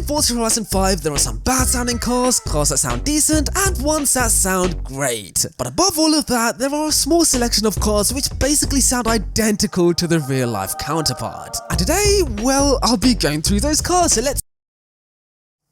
Forza Horizon 5, there are some bad sounding cars, cars that sound decent, and ones that sound great. But above all of that, there are a small selection of cars which basically sound identical to the real life counterpart. And today, well, I'll be going through those cars, so let's...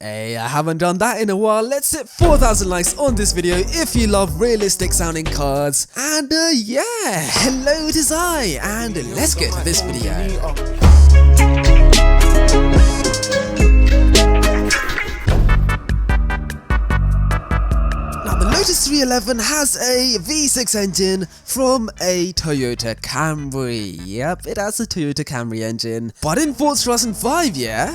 Hey, I haven't done that in a while. Let's hit 4,000 likes on this video if you love realistic sounding cars. And yeah, hello, it is I, and let's get to this video. Now, the Lotus 311 has a V6 engine from a Toyota Camry. Yep, it has a Toyota Camry engine. But in Forza Horizon 5, yeah?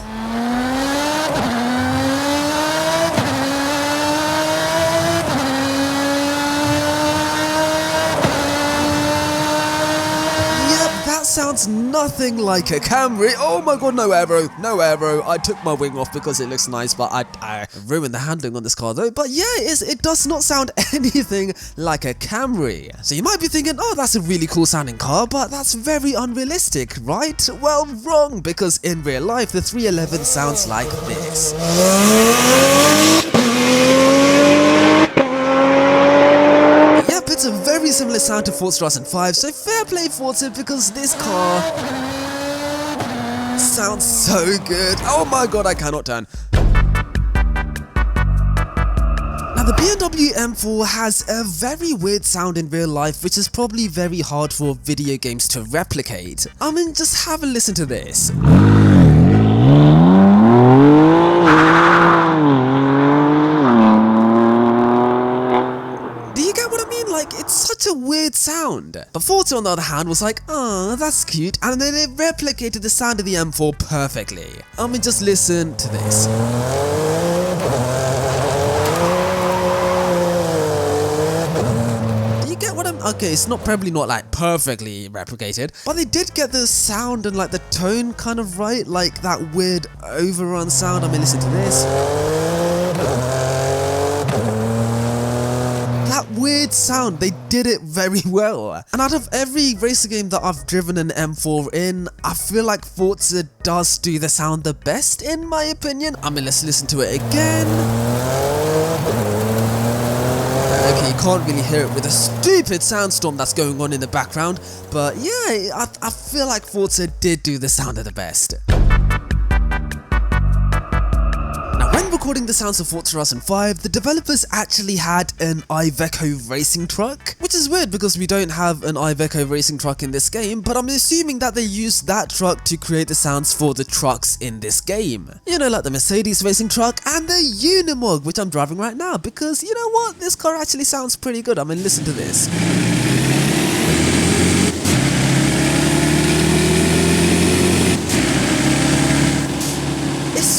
Sounds nothing like a Camry. Oh my god, no aero, no aero. I took my wing off because it looks nice, but I ruined the handling on this car though. But yeah, it does not sound anything like a Camry. So you might be thinking, oh, that's a really cool sounding car, but that's very unrealistic, right? Well, wrong, because in real life, the 311 sounds like this. It's a very similar sound to Forza Horizon 5, so fair play Forza because this car sounds so good. Oh my god, I cannot turn. Now the BMW M4 has a very weird sound in real life which is probably very hard for video games to replicate. I mean, just have a listen to this. It's such a weird sound. But Forza on the other hand was like, oh, that's cute, and then it replicated the sound of the M4 perfectly. I mean, just listen to this. Do you get what I'm... Okay, it's probably not like perfectly replicated, but they did get the sound and like the tone kind of right, like that weird overrun sound. I mean, listen to this. That weird sound, they did it very well. And out of every racer game that I've driven an M4 in, I feel like Forza does do the sound the best in my opinion. I mean, let's listen to it again. Okay, you can't really hear it with a stupid soundstorm that's going on in the background, but yeah, I feel like Forza did do the sound of the best. When recording the sounds of Forza Horizon 5, the developers actually had an Iveco racing truck, which is weird because we don't have an Iveco racing truck in this game, but I'm assuming that they used that truck to create the sounds for the trucks in this game. You know, like the Mercedes racing truck and the Unimog, which I'm driving right now, because you know what, this car actually sounds pretty good. I mean, listen to this.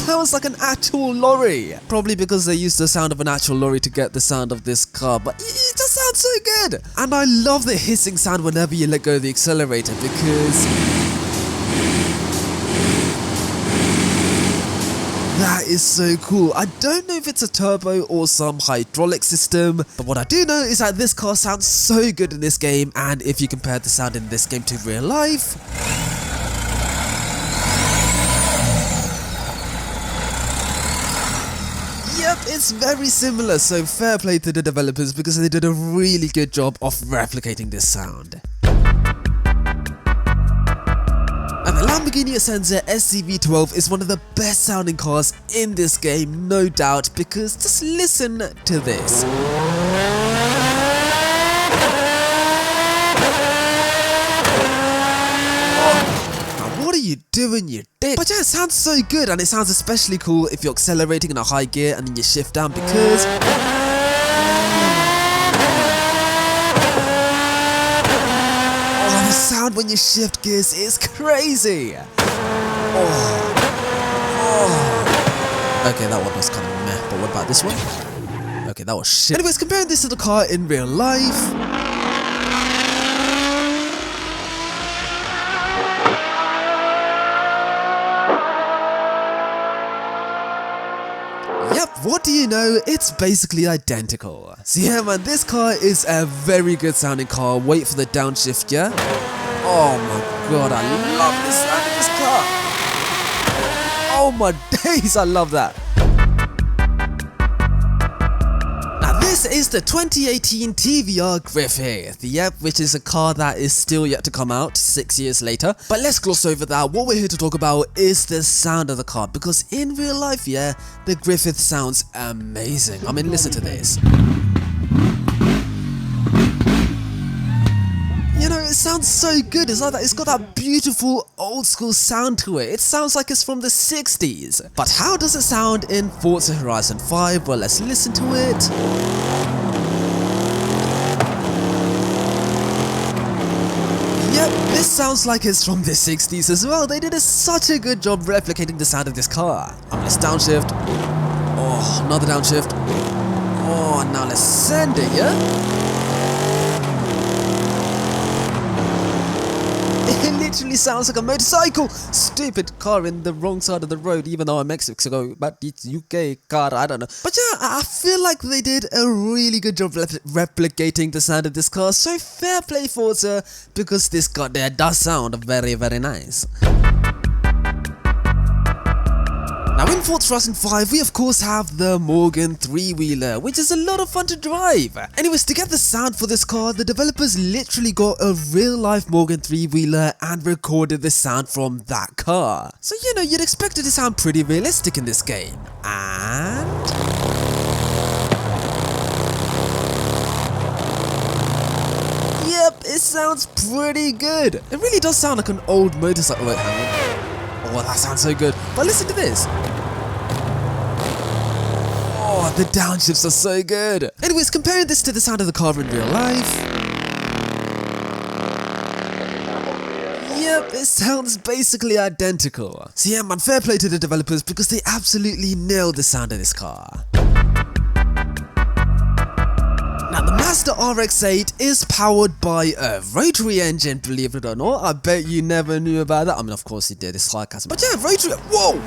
Sounds like an actual lorry. Probably because they used the sound of an actual lorry to get the sound of this car, but it just sounds so good. And I love the hissing sound whenever you let go of the accelerator because that is so cool. I don't know if it's a turbo or some hydraulic system, but what I do know is that this car sounds so good in this game, and if you compare the sound in this game to real life, yep, it's very similar, so fair play to the developers because they did a really good job of replicating this sound. And the Lamborghini Essenza SCV12 is one of the best sounding cars in this game, no doubt, because just listen to this. What are you doing, you dick? But yeah, it sounds so good, and it sounds especially cool if you're accelerating in a high gear and then you shift down because... oh, the sound when you shift gears is crazy. Okay, that one was kind of meh, but what about this one? Okay, that was shit. Anyways, comparing this to the car in real life... Yep, what do you know? It's basically identical. So yeah man, this car is a very good sounding car. Wait for the downshift, yeah? Oh my god, I love the sound of this car. Oh my bass, I love that. This is the 2018 TVR Griffith, yep, which is a car that is still yet to come out 6 years later. But let's gloss over that. What we're here to talk about is the sound of the car, because in real life, yeah, the Griffith sounds amazing. I mean, listen to this. You know, it sounds so good. It's like that. It's got that beautiful old school sound to it. It sounds like it's from the 60s. But how does it sound in Forza Horizon 5? Well, let's listen to it. Yep, this sounds like it's from the 60s as well. They did such a good job replicating the sound of this car. Let's downshift. Oh, another downshift. Oh, now let's send it, yeah? It literally sounds like a motorcycle! Stupid car in the wrong side of the road, even though I'm Mexico, but it's UK car, I don't know. But yeah, I feel like they did a really good job replicating the sound of this car, so fair play Forza, because this car there does sound very, very nice. Now in Forza Horizon 5, we of course have the Morgan 3-wheeler, which is a lot of fun to drive. Anyways, to get the sound for this car, the developers literally got a real-life Morgan 3-wheeler and recorded the sound from that car. So you know, you'd expect it to sound pretty realistic in this game. And... yep, it sounds pretty good. It really does sound like an old motorcycle. Wait, hang on. Oh, that sounds so good. But listen to this. Oh, the downshifts are so good. Anyways, comparing this to the sound of the car in real life. Yep, it sounds basically identical. So yeah, man, fair play to the developers because they absolutely nailed the sound of this car. Now, the Mazda RX8 is powered by a rotary engine, believe it or not. I bet you never knew about that. I mean, of course you did, it's sarcasm. But yeah, rotary... whoa!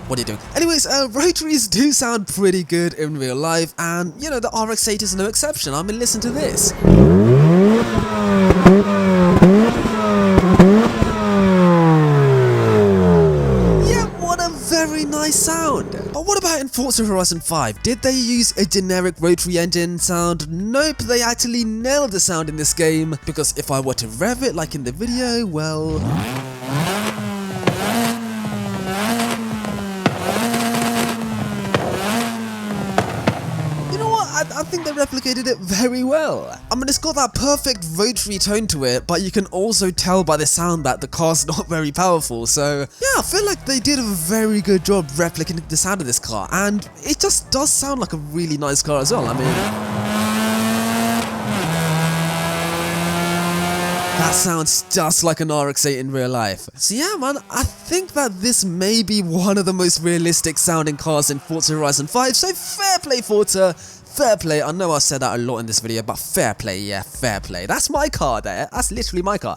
What are you doing? Anyways, rotaries do sound pretty good in real life, and, you know, the RX8 is no exception. I mean, listen to this. Very nice sound. But what about in Forza Horizon 5? Did they use a generic rotary engine sound? Nope, they actually nailed the sound in this game, because if I were to rev it like in the video, well... I think they replicated it very well. I mean, it's got that perfect rotary tone to it, but you can also tell by the sound that the car's not very powerful. So yeah, I feel like they did a very good job replicating the sound of this car, and it just does sound like a really nice car as well. I mean, that sounds just like an RX-8 in real life. So yeah, man, I think that this may be one of the most realistic sounding cars in Forza Horizon 5, so fair play Forza. Fair play. I know I said that a lot in this video, but fair play, yeah, fair play. That's my car there. That's literally my car.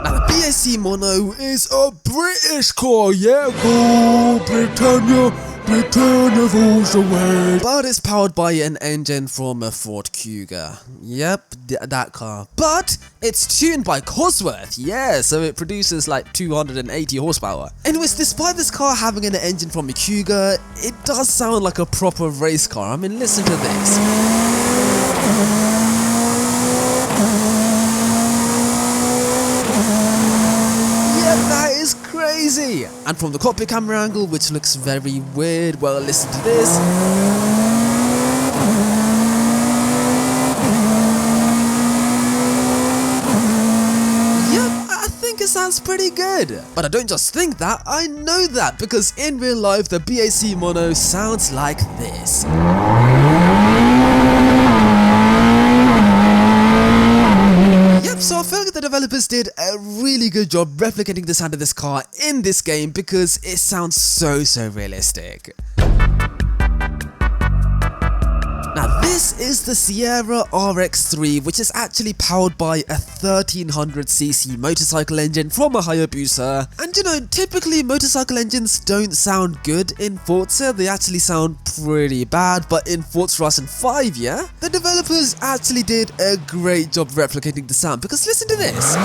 Now, the BAC Mono is a British car, yeah, go Britannia, Britannia rules the world. But it's powered by an engine from a Ford Cougar. Yep, that car. But it's tuned by Cosworth, yeah, so it produces like 280 horsepower. Anyways, despite this car having an engine from a Cougar, it does sound like a proper race car. I mean, listen to this. That is crazy! And from the cockpit camera angle, which looks very weird, well, listen to this. Yep, I think it sounds pretty good. But I don't just think that, I know that, because in real life, the BAC Mono sounds like this. Yep, so I feel like the developers did a really good job replicating the sound of this car in this game because it sounds so realistic. Now this is the Sierra RX3, which is actually powered by a 1300cc motorcycle engine from a Hayabusa. And you know, typically motorcycle engines don't sound good in Forza, they actually sound pretty bad, but in Forza Horizon 5, yeah, the developers actually did a great job replicating the sound, because listen to this.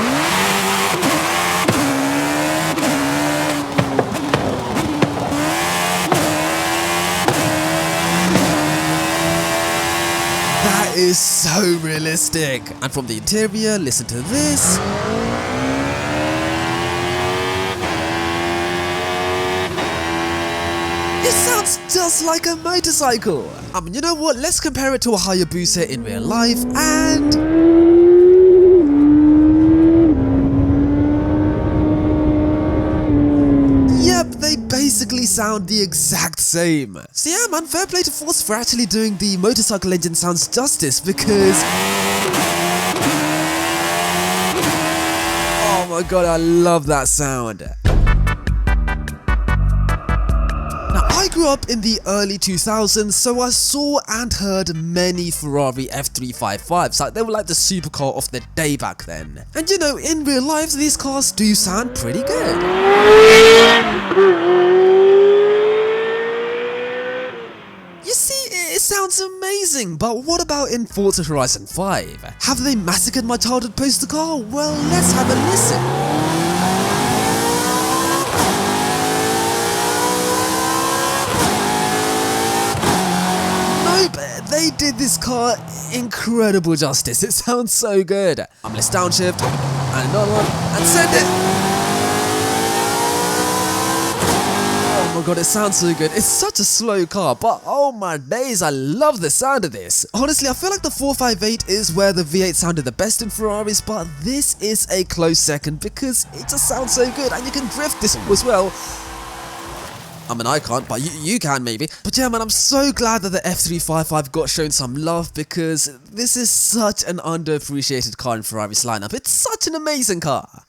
is so realistic. And from the interior, listen to this. It sounds just like a motorcycle. I mean, you know what? Let's compare it to a Hayabusa in real life and... Yep, they basically sound the exact same. So yeah man, fair play to Forza for actually doing the motorcycle engine sounds justice because... Oh my god, I love that sound. I grew up in the early 2000s, so I saw and heard many Ferrari F355s, like they were like the supercar of the day back then. And you know, in real life, these cars do sound pretty good. You see, it sounds amazing, but what about in Forza Horizon 5? Have they massacred my childhood poster car? Well, let's have a listen. They did this car incredible justice. It sounds so good. Let's downshift, and another one, and send it. Oh my god, it sounds so good. It's such a slow car, but oh my days, I love the sound of this. Honestly, I feel like the 458 is where the V8 sounded the best in Ferraris, but this is a close second because it just sounds so good, and you can drift this as well. I mean, I can't, but you can maybe. But yeah man, I'm so glad that the F355 got shown some love because this is such an underappreciated car in Ferrari's lineup. It's such an amazing car.